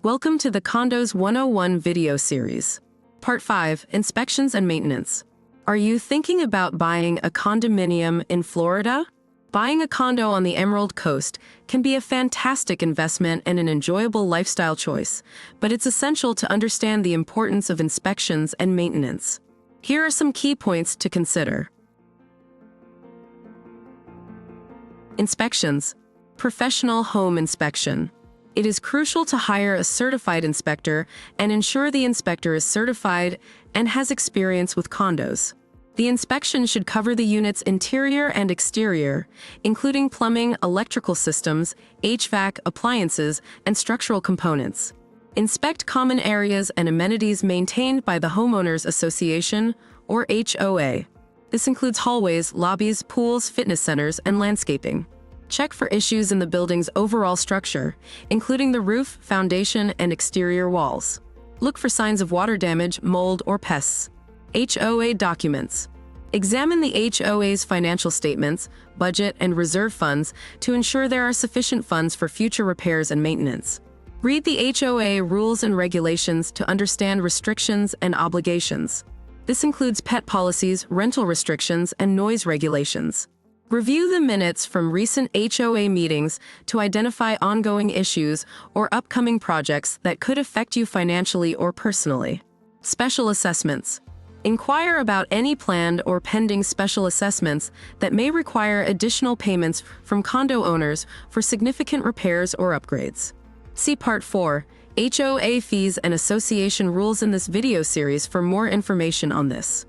Welcome to the Condos 101 video series. Part 5, Inspections and Maintenance. Are you thinking about buying a condominium in Florida? Buying a condo on the Emerald Coast can be a fantastic investment and an enjoyable lifestyle choice, but it's essential to understand the importance of inspections and maintenance. Here are some key points to consider. Inspections. Professional home inspection. It is crucial to hire a certified inspector and ensure the inspector is certified and has experience with condos. The inspection should cover the unit's interior and exterior, including plumbing, electrical systems, HVAC, appliances, and structural components. Inspect common areas and amenities maintained by the Homeowners Association, or HOA. This includes hallways, lobbies, pools, fitness centers, and landscaping. Check for issues in the building's overall structure, including the roof, foundation, and exterior walls. Look for signs of water damage, mold, or pests. HOA documents. Examine the HOA's financial statements, budget, and reserve funds to ensure there are sufficient funds for future repairs and maintenance. Read the HOA rules and regulations to understand restrictions and obligations. This includes pet policies, rental restrictions, and noise regulations. Review the minutes from recent HOA meetings to identify ongoing issues or upcoming projects that could affect you financially or personally. Special assessments. Inquire about any planned or pending special assessments that may require additional payments from condo owners for significant repairs or upgrades. See Part 4, HOA fees and association rules in this video series for more information on this.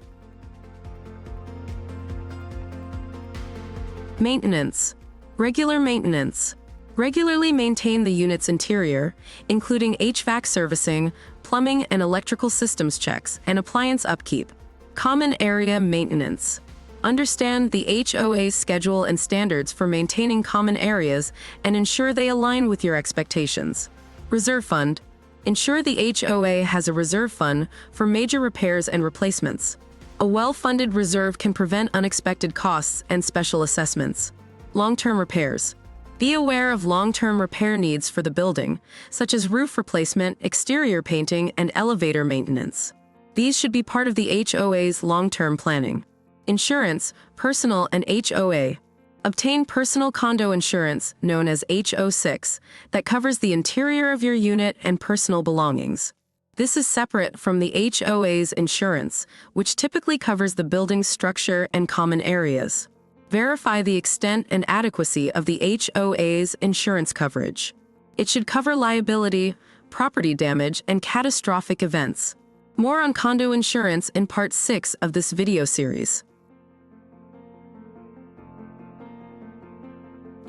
Maintenance. Regular maintenance. Regularly maintain the unit's interior, including HVAC servicing, plumbing and electrical systems checks, and appliance upkeep. Common area maintenance. Understand the HOA's schedule and standards for maintaining common areas and ensure they align with your expectations. Reserve fund. Ensure the HOA has a reserve fund for major repairs and replacements. A well-funded reserve can prevent unexpected costs and special assessments. Long-term repairs. Be aware of long-term repair needs for the building, such as roof replacement, exterior painting, and elevator maintenance. These should be part of the HOA's long-term planning. Insurance, personal and HOA. Obtain personal condo insurance, known as HO6, that covers the interior of your unit and personal belongings. This is separate from the HOA's insurance, which typically covers the building's structure and common areas. Verify the extent and adequacy of the HOA's insurance coverage. It should cover liability, property damage, and catastrophic events. More on condo insurance in Part 6 of this video series.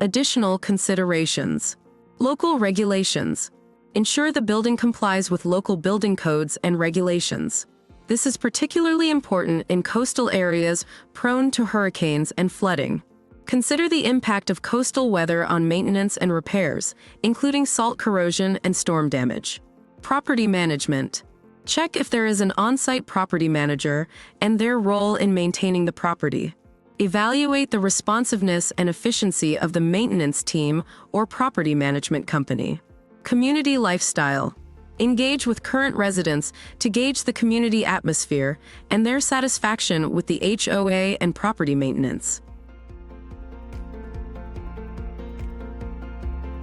Additional considerations. Local regulations. Ensure the building complies with local building codes and regulations. This is particularly important in coastal areas prone to hurricanes and flooding. Consider the impact of coastal weather on maintenance and repairs, including salt corrosion and storm damage. Property management. Check if there is an on-site property manager and their role in maintaining the property. Evaluate the responsiveness and efficiency of the maintenance team or property management company. Community lifestyle. Engage with current residents to gauge the community atmosphere and their satisfaction with the HOA and property maintenance.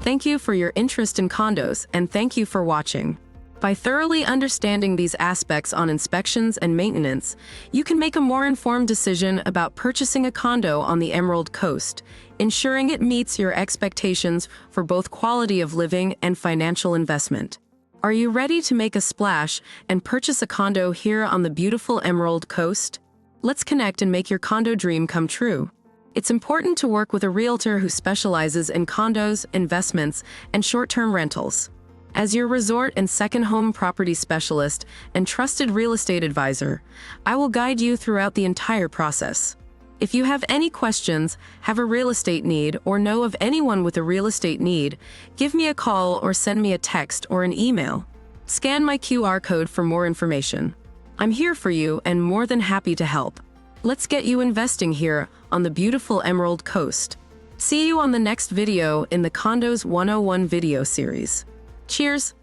Thank you for your interest in condos, and thank you for watching. By thoroughly understanding these aspects on inspections and maintenance, you can make a more informed decision about purchasing a condo on the Emerald Coast, ensuring it meets your expectations for both quality of living and financial investment. Are you ready to make a splash and purchase a condo here on the beautiful Emerald Coast? Let's connect and make your condo dream come true. It's important to work with a realtor who specializes in condos, investments, and short-term rentals. As your resort and second home property specialist and trusted real estate advisor, I will guide you throughout the entire process. If you have any questions, have a real estate need, or know of anyone with a real estate need, give me a call or send me a text or an email. Scan my QR code for more information. I'm here for you and more than happy to help. Let's get you investing here on the beautiful Emerald Coast. See you on the next video in the Condos 101 video series. Cheers!